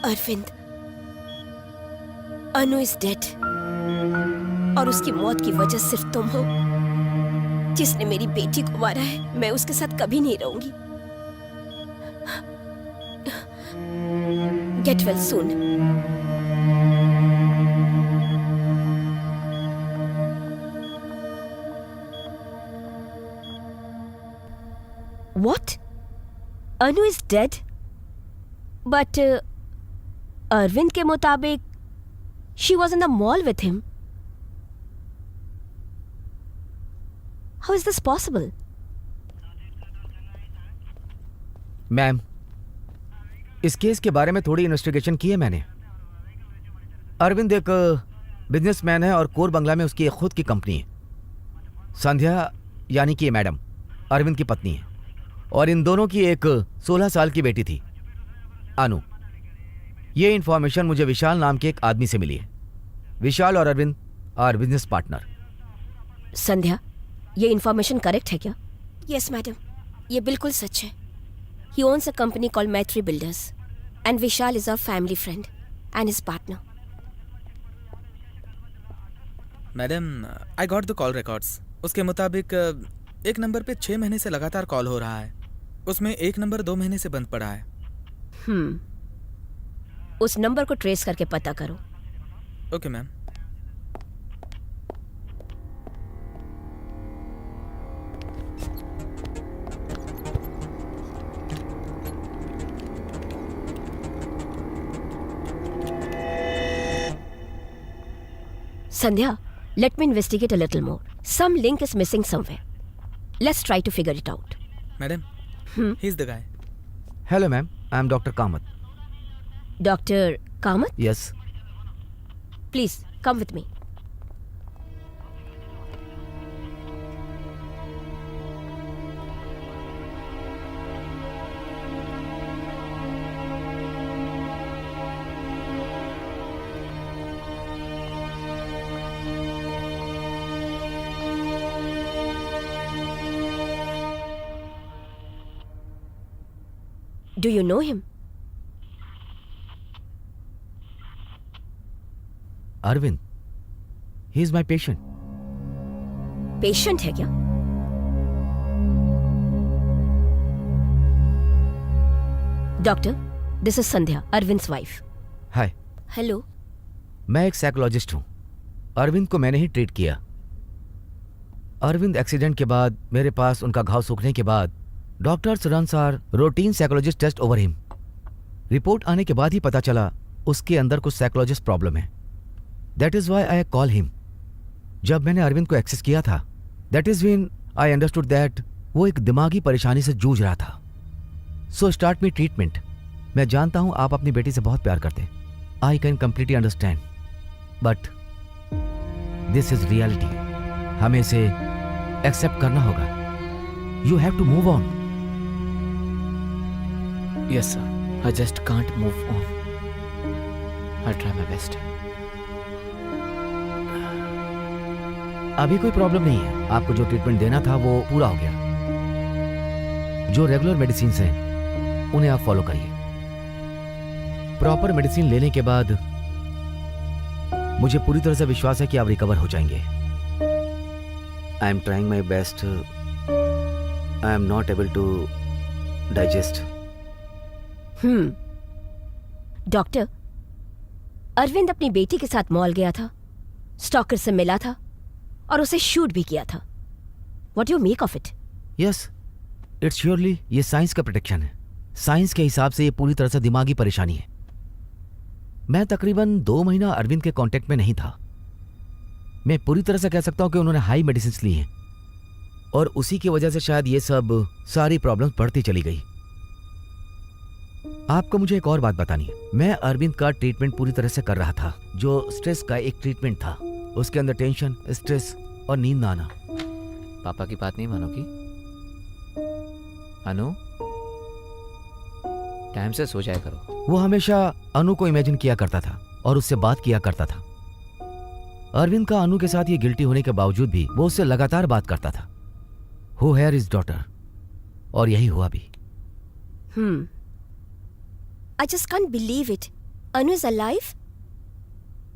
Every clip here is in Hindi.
अरविंद, अनु इज डेड और उसकी मौत की वजह सिर्फ तुम हो, जिसने मेरी बेटी को मारा है। मैं उसके साथ कभी नहीं रहूंगी। Get well soon. What? Anu is dead? But Arvind के मुताबिक she was in the mall with him. How is this possible? Ma'am, इस केस के बारे में थोड़ी इन्वेस्टिगेशन की है मैंने। अरविंद एक बिजनेसमैन है और कोर बंगला में उसकी एक खुद की कंपनी है। संध्या यानी कि ये मैडम अरविंद की पत्नी है और इन दोनों की एक 16 साल की बेटी थी, अनु। ये इन्फॉर्मेशन मुझे विशाल नाम के एक आदमी से मिली है। विशाल और अरविंद आर बिजनेस पार्टनर। संध्या, ये इन्फॉर्मेशन करेक्ट है क्या? यस मैडम, ये बिल्कुल सच है। He owns a company called Maitri Builders and Vishal is our family friend and his partner. Madam, I got the call records. उसके मुताबिक एक नंबर पे 6 महीने से लगातार कॉल हो रहा है। उसमें एक नंबर 2 महीने से बंद पड़ा है। उस नंबर को ट्रेस करके पता करो। Okay ma'am. Sandhya, let me investigate a little more. Some link is missing somewhere. Let's try to figure it out. Madam, he is the guy. Hello ma'am, I am doctor Kamath. Dr. Kamath? Yes. Please, come with me. Do you know him? Arvind, he is my patient. Patient है क्या? Doctor, this is Sandhya, Arvind's wife. Hi, hello. मैं एक साइकोलॉजिस्ट हूँ। अरविंद को मैंने ही ट्रीट किया। अरविंद एक्सीडेंट के बाद मेरे पास उनका घाव सूखने के बाद doctors runs are routine psychologist test over him. Report आने के बाद ही पता चला उसके अंदर कुछ साइकोलॉजिस्ट प्रॉब्लम है। That is why I call him. जब मैंने अरविंद को एक्सेस किया था, that is when I understood that वो एक दिमागी परेशानी से जूझ रहा था। So start me treatment. मैं जानता हूं आप अपनी बेटी से बहुत प्यार करते हैं। I can completely understand, but this is reality. हमें इसे एक्सेप्ट करना होगा। You have to move on. Yes, sir. I just can't move on. I'll try my best. अभी कोई प्रॉब्लम नहीं है। आपको जो ट्रीटमेंट देना था वो पूरा हो गया। जो रेगुलर मेडिसिन हैं उन्हें आप फॉलो करिए। प्रॉपर मेडिसिन लेने के बाद मुझे पूरी तरह से विश्वास है कि आप रिकवर हो जाएंगे। I am trying my best. I am not able to digest. Doctor, Arvind अपनी बेटी के साथ मॉल गया था, स्टॉकर से मिला था और उसे शूट भी किया था। What you make of it? Yes, it's surely ये साइंस का प्रोटेक्शन है। साइंस के हिसाब से ये पूरी तरह से दिमागी परेशानी है। मैं तकरीबन 2 महीना अरविंद के कांटेक्ट में नहीं था। मैं पूरी तरह से कह सकता हूं कि उन्होंने हाई मेडिसिन ली हैं और उसी की वजह से शायद ये सब सारी प्रॉब्लम्स बढ़ती चली गई। आपको मुझे एक और बात बतानी है। मैं अरविंद का ट्रीटमेंट पूरी तरह से कर रहा था, जो स्ट्रेस का एक ट्रीटमेंट था। उसके अंदर टेंशन, स्ट्रेस और नींद ना आना। पापा की बात नहीं मानोगी? अनु, टाइम से सो जाया करो। वो हमेशा अनु को इमेजिन किया करता था और उससे बात किया करता था। अरविंद का अनु के साथ ये गिल्टी होने के बावजूद भी वो उससे लगातार बात करता था। हु हेयर इज डॉटर, और यही हुआ भी। I just can't believe it. Anu is alive?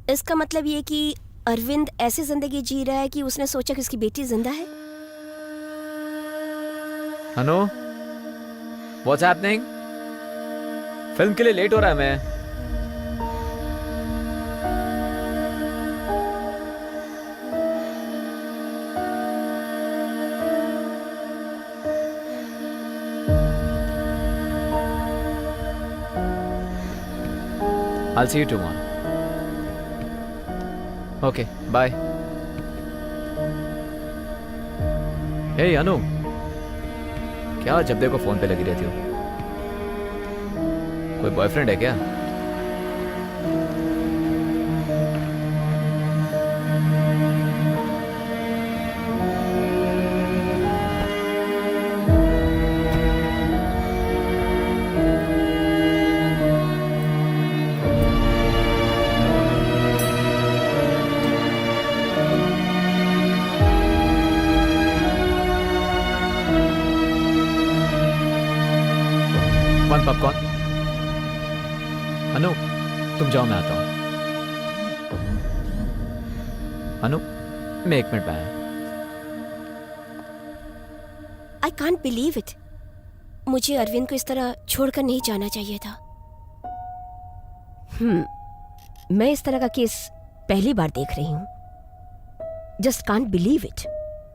इसका मतलब ये कि अरविंद ऐसी जिंदगी जी रहा है कि उसने सोचा कि उसकी बेटी जिंदा है। अनु, व्हाट्स हैपनिंग? फिल्म के लिए लेट हो रहा है मैं। I'll see you tomorrow. Okay, bye. Hey अनु, क्या जब देखो फोन पे लगी रहती हो? कोई बॉयफ्रेंड है क्या? One popcorn. अनु, तुम जाओ, मैं आता हूँ। अनु, मैं 1 मिनट में आया। I can't believe it. मुझे अरविंद को इस तरह छोड़कर नहीं जाना चाहिए था। मैं इस तरह का केस पहली बार देख रही हूँ। Just can't believe it.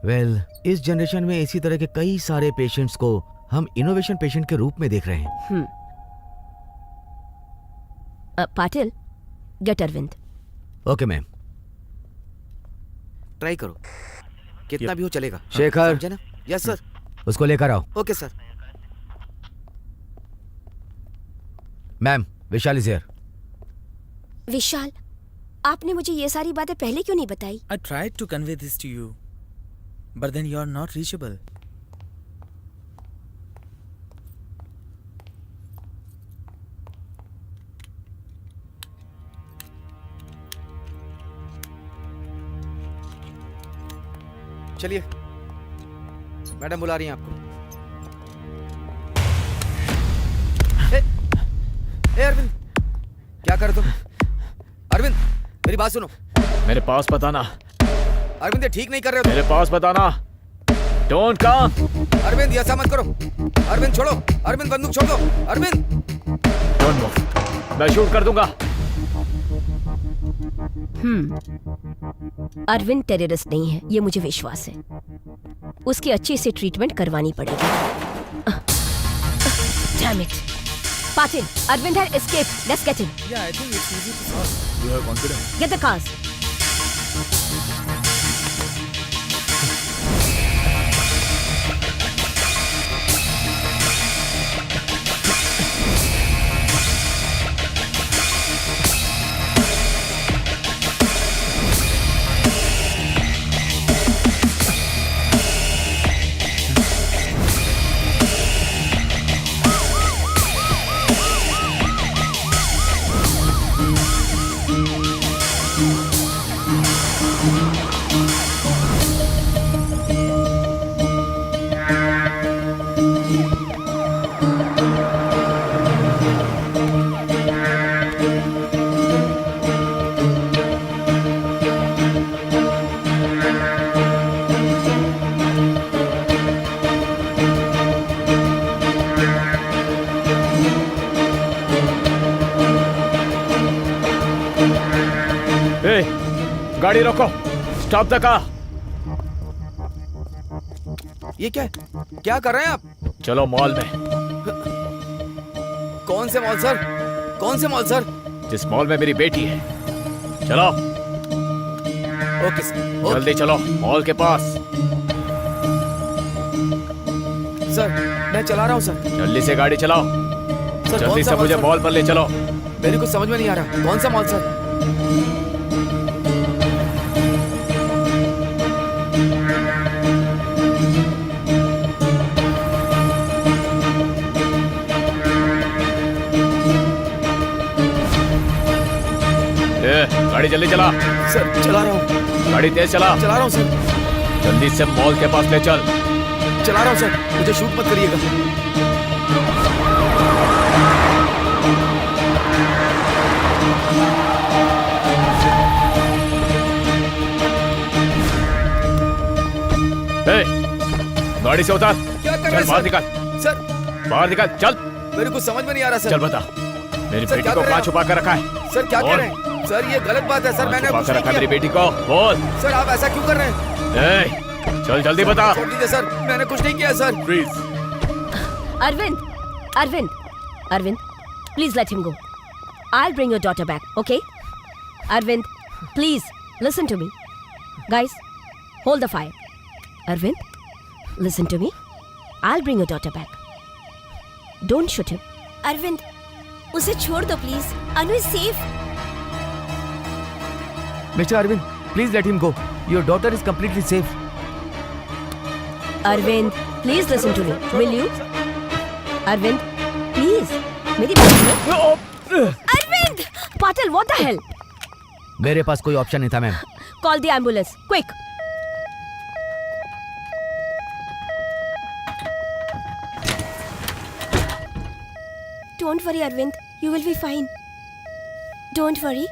Well, इस जनरेशन में इसी तरह के कई सारे पेशेंट्स को हम इनोवेशन पेशेंट के रूप में देख रहे हैं। Patil, get Arvind. Okay ma'am. Try करो, कितना भी हो चलेगा। शेखर। समझे ना? Yes sir. उसको लेकर आओ। Okay sir. Ma'am, Vishal is here. Vishal, आपने मुझे ये सारी बातें पहले क्यों नहीं बताई? I tried to convey this to you, but then you are not reachable. चलिए, मैडम बुला रही हैं आपको। ए अरविंद, क्या कर तुम? अरविंद, मेरी बात सुनो। मेरे पास बताना। अरविंद, ये ठीक नहीं कर रहे हो मेरे पास बताना। Don't come. तुम। अरविंद, ये ऐसा मत करो। अरविंद छोड़ो। अरविंद, बंदूक छोड़ दो। अरविंद। डोंट मूव, मैं शूट कर दूंगा। अरविंद टेररिस्ट नहीं है, ये मुझे विश्वास है। उसकी अच्छी से ट्रीटमेंट करवानी पड़ेगी। Damn it. Patil, Arvind had escaped. Let's get him. Yeah, I think it's easy to solve. You have confidence. Get the cars. गाड़ी रोको। Stop the car. ये क्या क्या कर रहे हैं आप? चलो मॉल में। कौन से मॉल सर? कौन से मॉल सर? जिस मॉल में मेरी बेटी है। चलो। Okay sir. जल्दी चलो मॉल के पास। सर, मैं चला रहा हूँ सर। जल्दी से गाड़ी चलाओ। सर, जल्दी कौन सा से मॉल मुझे सर? मॉल पर ले चलो। मेरे को समझ में नहीं आ रहा। कौन सा मॉल सर? गाड़ी जल्दी चला। सर, चला रहा हूँ। गाड़ी तेज चला। चला रहा हूँ सर। जल्दी से मॉल के पास ले चल। चला रहा हूँ सर। मुझे शूट मत करिएगा। गाड़ी से उतार। क्या कर रहे चल हैं बाहर सर? निकल, सर बाहर निकल, चल। मेरे को समझ में नहीं आ रहा चल सर। बता, मेरी सर, बेटी क्या को कर रहे कहाँ हैं छुपा कर रखा है? सर क्या बोल। कर रहे हैं सर? ये गलत बात है सर। कहाँ मैंने छुपा कुछ कर नहीं रखा है मेरी किया। बेटी को? बोल। सर आप ऐसा क्यों कर रहे हैं? ए, चल जल्दी बता। छोड़ दीजिए सर, मैंने कुछ नहीं किया sir. Please. Arvind, Arvind, Arvind, please let him go. I'll bring your daughter back, okay? Arvind, please listen to me. Guys, hold the fire. Arvind, listen to me. I'll bring your daughter back. Don't shoot him. Arvind, उसे छोड़ दो please. Anu is safe. Mr. Arvind, please let him go. Your daughter is completely safe. Arvind, please listen to me. Will you? Arvind, please. मेरी बात सुनो. Arvind! Patil, what the hell? मेरे पास कोई ऑप्शन नहीं था ma'am. Call the ambulance, quick. Don't worry, Arvind. You will be fine. Don't worry.